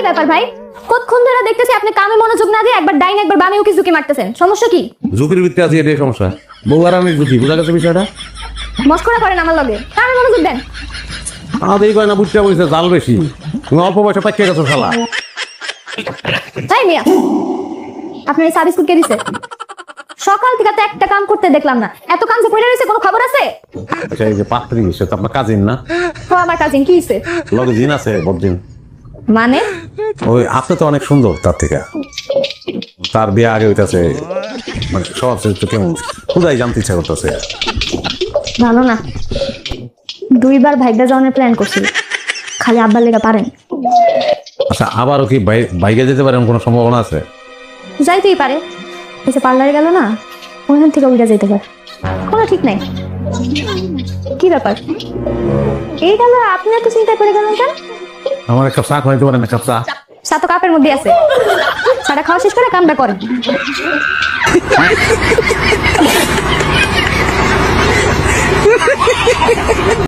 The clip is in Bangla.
ব্যাপার ভাই? কতক্ষণ ধরে দেখতেছি আপনি কামে মনোযোগ না দিয়ে একবার ডাইন একবার বামে উকি ঝুঁকি মারতেছেন, সমস্যা কি? ঝুঁকির ভিত্তি আছে, এটাই সমস্যা। বউ আর আমি ঝুঁকি, বুঝা গেছে বিষয়টা? মস্করা করেন আমার লগে, কামে মনোযোগ দেন। আমাদের কয় না, বুঝতে বলছে জাল বেশি। তুমি অল্প বয়সে পাঠিয়ে গেছো শালা। তাই মিয়া, আপনার এই সার্ভিস কে দিছে? সকাল থেকে তো একটা কাম করতে দেখলাম না, এত কাম যে পড়ে রয়েছে, কোনো খবর আছে? আচ্ছা, এই যে পাত্রী, সে তো আপনার কাজিন না? ও আমার কাজিন, কি হইছে? লগে জিন আছে, বদিন। মানে? ওই আপনি তো অনেক সুন্দর তার থেকে। তার বিয়ে আগে হইতাছে, মানে সব চরিত্র কেমন খুদাই জানতে ইচ্ছা করতেছে। ভালো না, দুইবার ভাইগা যাওয়ার প্ল্যান করছি, খালি আব্বার লেগা পারেন। আচ্ছা, আবারও কি বাইকে যেতে পারেন কোনো সম্ভাবনা আছে? যাইতেই পারে, এই যে পার্লারে গেল না, ওইখান থেকে ওইটা যেতে পারে, কোনো ঠিক নাই। কি ব্যাপার, এই গেল আপনি এত চিন্তা করে গেলেন কেন? আমার একটা চা খাইতে পারেন? একটা চা? চা তো কাপের মধ্যে আছে, চাটা খাওয়া শেষ করে কামটা করেন।